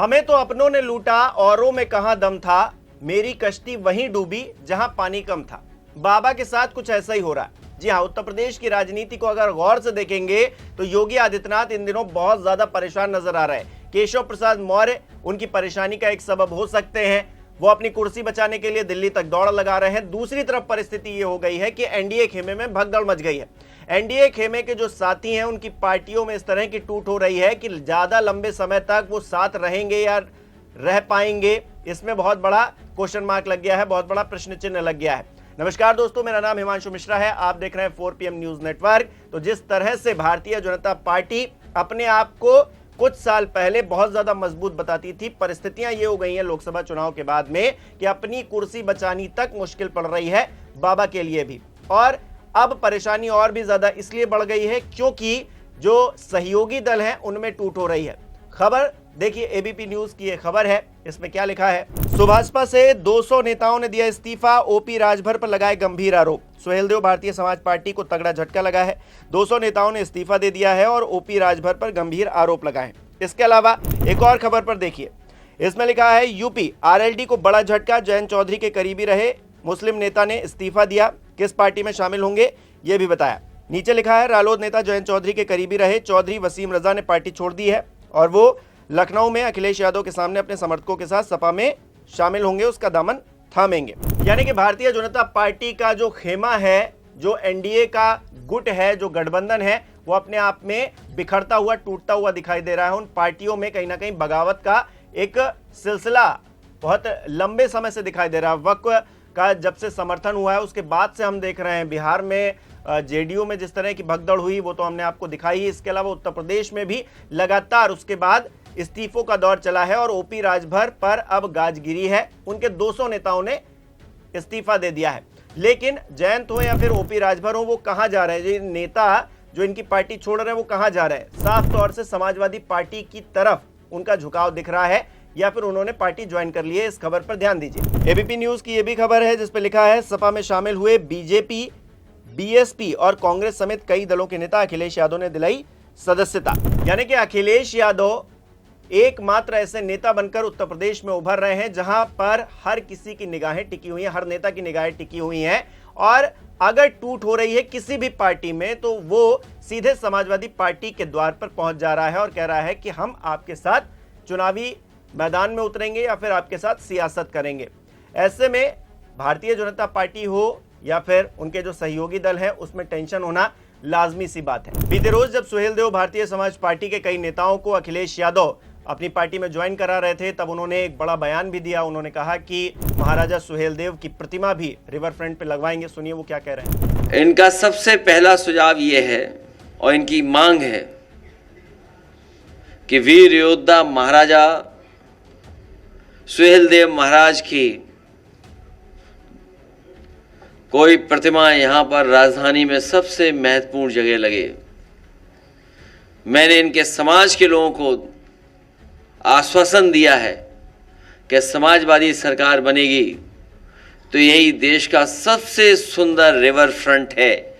हमें तो अपनों ने लूटा, औरों में कहां दम था, मेरी कश्ती वहीं डूबी जहां पानी कम था। बाबा के साथ कुछ ऐसा ही हो रहा है। जी हाँ, उत्तर प्रदेश की राजनीति को अगर गौर से देखेंगे तो योगी आदित्यनाथ इन दिनों बहुत ज्यादा परेशान नजर आ रहे हैं। केशव प्रसाद मौर्य उनकी परेशानी का एक सबब हो सकते हैं। वो अपनी कुर्सी बचाने के लिए दिल्ली तक दौड़ लगा रहे हैं। दूसरी तरफ परिस्थिति ये हो गई है कि एनडीए खेमे में भगदड़ मच गई है। एनडीए खेमे के जो साथी हैं उनकी पार्टियों में इस तरह की टूट हो रही है कि ज्यादा लंबे समय तक वो साथ रहेंगे या रह पाएंगे, इसमें बहुत बड़ा क्वेश्चन मार्क लग गया है, बहुत बड़ा प्रश्न चिन्ह लग गया है। नमस्कार दोस्तों, मेरा नाम हिमांशु मिश्रा है, आप देख रहे हैं 4PM न्यूज नेटवर्क। तो जिस तरह से भारतीय जनता पार्टी अपने आप को कुछ साल पहले बहुत ज्यादा मजबूत बताती थी, परिस्थितियां ये हो गई हैं लोकसभा चुनाव के बाद में कि अपनी कुर्सी बचानी तक मुश्किल पड़ रही है बाबा के लिए भी। और अब परेशानी और भी ज्यादा इसलिए बढ़ गई है क्योंकि जो सहयोगी दल हैं उनमें टूट हो रही है। खबर देखिए, एबीपी न्यूज की ये खबर है, इसमें क्या लिखा है। सुभाषपा से 200 नेताओं ने दिया इस्तीफा, ओपी राजभर पर लगाए गंभीर आरोप। सुहेलदेव भारतीय समाज पार्टी को तगड़ा झटका लगा है। 200 नेताओं ने इस्तीफा दे दिया है और ओपी राजभर पर गंभीर आरोप लगाए। इसके अलावा एक और खबर पर देखिए, इसमें लिखा है यूपी आरएलडी को बड़ा झटका, जयंत चौधरी के करीबी रहे मुस्लिम नेता ने इस्तीफा दिया। किस पार्टी में शामिल होंगे ये भी बताया। नीचे लिखा है रालोद नेता जयंत चौधरी के करीबी रहे चौधरी वसीम रजा ने पार्टी छोड़ दी है और वो लखनऊ में अखिलेश यादव के सामने अपने समर्थकों के साथ सपा में शामिल होंगे, उसका दामन थामेंगे। यानी कि भारतीय जनता पार्टी का जो खेमा है, जो एनडीए का गुट है, जो गठबंधन है, वो अपने आप में बिखरता हुआ, टूटता हुआ दिखाई दे रहा है। उन पार्टियों में कहीं ना कहीं बगावत का एक सिलसिला बहुत लंबे समय से दिखाई दे रहा है। वक्फ का जब से समर्थन हुआ है उसके बाद से हम देख रहे हैं बिहार में जेडीयू में जिस तरह की भगदड़ हुई वो तो हमने आपको दिखाई। इसके अलावा उत्तर प्रदेश में भी लगातार उसके बाद इस्तीफों का दौर चला है और ओपी राजभर पर अब गाजगिरी है। उनके 200 नेताओं ने इस्तीफा दे दिया है। लेकिन जयंत हो या फिर ओपी राजभर हो, वो कहां जा रहे हैं? ये नेता जो इनकी पार्टी छोड़ रहे हैं वो कहां जा रहे हैं? साफ तौर से समाजवादी पार्टी की तरफ उनका झुकाव दिख रहा है या फिर उन्होंने पार्टी ज्वाइन कर ली है। इस खबर पर ध्यान दीजिए। एबीपी न्यूज की यह भी खबर है जिसपे लिखा है सपा में शामिल हुए बीजेपी, बीएसपी और कांग्रेस समेत कई दलों के नेता, अखिलेश यादव ने दिलाई सदस्यता। यानी कि अखिलेश यादव एकमात्र ऐसे नेता बनकर उत्तर प्रदेश में उभर रहे हैं जहां पर हर किसी की निगाहें टिकी हुई हैं, हर नेता की निगाहें टिकी हुई हैं। और अगर टूट हो रही है किसी भी पार्टी में तो वो सीधे समाजवादी पार्टी के द्वार पर पहुंच जा रहा है और कह रहा है कि हम आपके साथ चुनावी मैदान में उतरेंगे या फिर आपके साथ सियासत करेंगे। ऐसे में भारतीय जनता पार्टी हो या फिर उनके जो सहयोगी दल हैं उसमें टेंशन होना लाजमी सी बात है। बीते रोज जब सुहेलदेव भारतीय समाज पार्टी के कई नेताओं को अखिलेश यादव अपनी पार्टी में ज्वाइन करा रहे थे तब उन्होंने एक बड़ा बयान भी दिया। उन्होंने कहा कि महाराजा सुहेलदेव की प्रतिमा भी रिवर फ्रंट पे लगवाएंगे। सुनिए वो क्या कह रहे हैं। इनका सबसे पहला सुझाव ये है और इनकी मांग है कि वीर योद्धा महाराजा सुहेलदेव महाराज की कोई प्रतिमा यहां पर राजधानी में सबसे महत्वपूर्ण जगह लगे। मैंने इनके समाज के लोगों को आश्वासन दिया है कि समाजवादी सरकार बनेगी तो यही देश का सबसे सुंदर रिवर फ्रंट है,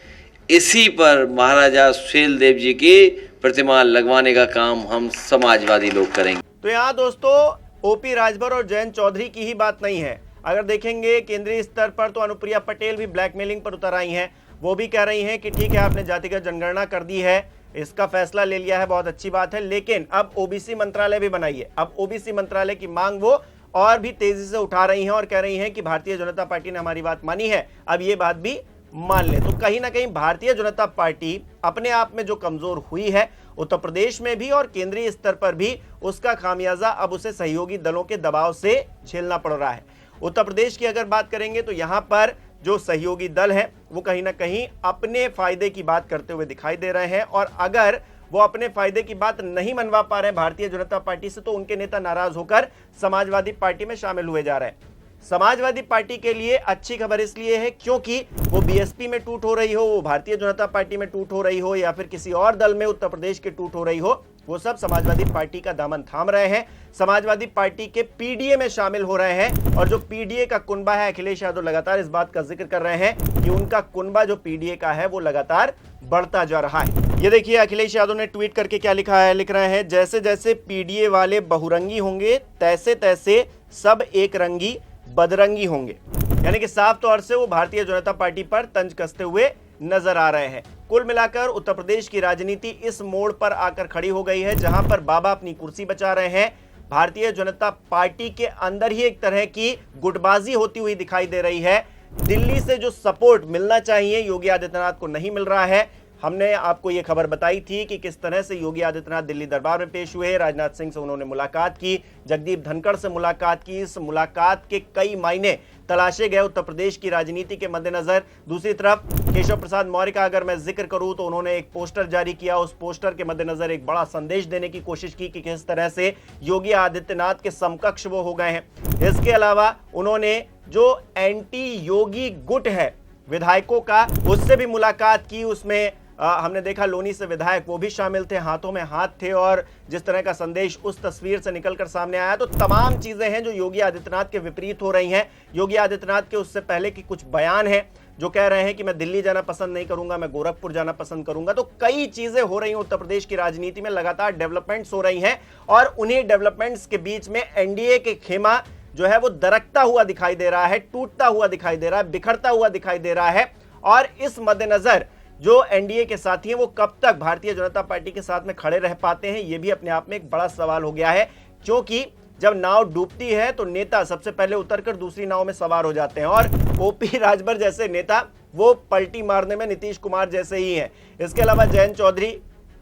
इसी पर महाराजा सुहेलदेव जी की प्रतिमा लगवाने का काम हम समाजवादी लोग करेंगे। तो यहाँ दोस्तों ओपी राजभर और जयंत चौधरी की ही बात नहीं है। अगर देखेंगे केंद्रीय स्तर पर तो अनुप्रिया पटेल भी ब्लैकमेलिंग पर उतर आई हैं। वो भी कह रही हैं कि ठीक है आपने जातिगत जनगणना कर दी है, इसका फैसला ले लिया है, बहुत अच्छी बात है, लेकिन अब ओबीसी मंत्रालय भी बनाइए। अब ओबीसी मंत्रालय की मांग वो और भी तेजी से उठा रही हैं और कह रही हैं कि भारतीय जनता पार्टी ने हमारी बात मानी है, अब ये बात भी मान ले। तो कहीं ना कहीं भारतीय जनता पार्टी अपने आप में जो कमजोर हुई है उत्तर प्रदेश में भी और केंद्रीय स्तर पर भी, उसका खामियाजा अब उसे सहयोगी दलों के दबाव से झेलना पड़ रहा है। उत्तर प्रदेश की अगर बात करेंगे तो यहां पर जो सहयोगी दल हैं वो कहीं ना कहीं अपने फायदे की बात करते हुए दिखाई दे रहे हैं और अगर वो अपने फायदे की बात नहीं मनवा पा रहे भारतीय जनता पार्टी से तो उनके नेता नाराज होकर समाजवादी पार्टी में शामिल हुए जा रहे हैं। समाजवादी पार्टी के लिए अच्छी खबर इसलिए है क्योंकि वो बीएसपी में टूट हो रही हो, वो भारतीय जनता पार्टी में टूट हो रही हो या फिर किसी और दल में उत्तर प्रदेश के टूट हो रही हो, वो सब समाजवादी पार्टी का दामन थाम रहे हैं, समाजवादी पार्टी के पीडीए में शामिल हो रहे हैं। और जो पीडीए का कुनबा है, अखिलेश यादव लगातार इस बात का जिक्र कर रहे हैं कि उनका कुनबा जो पीडीए का है वो लगातार बढ़ता जा रहा है। ये देखिए अखिलेश यादव ने ट्वीट करके क्या लिखा है, लिख रहे हैं जैसे जैसे पीडीए वाले बहुरंगी होंगे तैसे तैसे सब एक रंगी बदरंगी होंगे। यानी कि साफ तौर से वो भारतीय जनता पार्टी पर तंज कसते हुए नजर आ रहे हैं। कुल मिलाकर उत्तर प्रदेश की राजनीति इस मोड़ पर आकर खड़ी हो गई है जहां पर बाबा अपनी कुर्सी बचा रहे हैं। भारतीय जनता पार्टी के अंदर ही एक तरह की गुटबाजी होती हुई दिखाई दे रही है। दिल्ली से जो सपोर्ट मिलना चाहिए योगी आदित्यनाथ को नहीं मिल रहा है। हमने आपको ये खबर बताई थी कि किस तरह से योगी आदित्यनाथ दिल्ली दरबार में पेश हुए, राजनाथ सिंह से उन्होंने मुलाकात की, जगदीप धनखड़ से मुलाकात की। इस मुलाकात के कई मायने तलाशे गए उत्तर प्रदेश की राजनीति के मद्देनजर। दूसरी तरफ केशव प्रसाद मौर्य का अगर मैं जिक्र करूं तो उन्होंने एक पोस्टर जारी किया, उस पोस्टर के मद्देनजर एक बड़ा संदेश देने की कोशिश की कि किस तरह से योगी आदित्यनाथ के समकक्ष वो हो गए हैं। इसके अलावा उन्होंने जो एंटी योगी गुट है विधायकों का, उससे भी मुलाकात की। उसमें हमने देखा लोनी से विधायक वो भी शामिल थे, हाथों में हाथ थे, और जिस तरह का संदेश उस तस्वीर से निकलकर सामने आया। तो तमाम चीजें हैं जो योगी आदित्यनाथ के विपरीत हो रही हैं। योगी आदित्यनाथ के उससे पहले की कुछ बयान हैं जो कह रहे हैं कि मैं दिल्ली जाना पसंद नहीं करूंगा, मैं गोरखपुर जाना पसंद करूंगा। तो कई चीजें हो रही हैं उत्तर प्रदेश की राजनीति में, लगातार डेवलपमेंट्स हो रही हैं और उन्हीं डेवलपमेंट्स के बीच में एनडीए के खेमा जो है वो दरकता हुआ दिखाई दे रहा है, टूटता हुआ दिखाई दे रहा है, बिखरता हुआ दिखाई दे रहा है। और इस मद्देनजर जो एनडीए के साथी हैं वो कब तक भारतीय जनता पार्टी के साथ में खड़े रह पाते हैं, ये भी अपने आप में एक बड़ा सवाल हो गया है। क्योंकि जब नाव डूबती है तो नेता सबसे पहले उतरकर दूसरी नाव में सवार हो जाते हैं, और ओपी राजभर जैसे नेता वो पलटी मारने में नीतीश कुमार जैसे ही हैं। इसके अलावा जयंत चौधरी,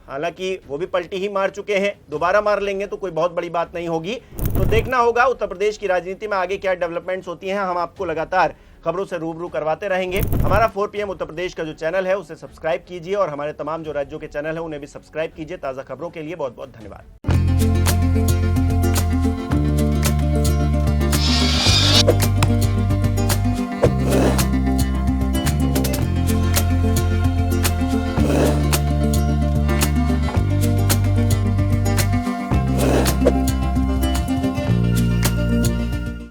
हालांकि वो भी पलटी ही मार चुके हैं, दोबारा मार लेंगे तो कोई बहुत बड़ी बात नहीं होगी। तो देखना होगा उत्तर प्रदेश की राजनीति में आगे क्या डेवलपमेंट्स होती हैं। हम आपको लगातार खबरों से रूबरू करवाते रहेंगे। हमारा 4 PM उत्तर प्रदेश का जो चैनल है उसे सब्सक्राइब कीजिए और हमारे तमाम जो राज्यों के चैनल है उन्हें भी सब्सक्राइब कीजिए। ताज़ा खबरों के लिए बहुत बहुत धन्यवाद।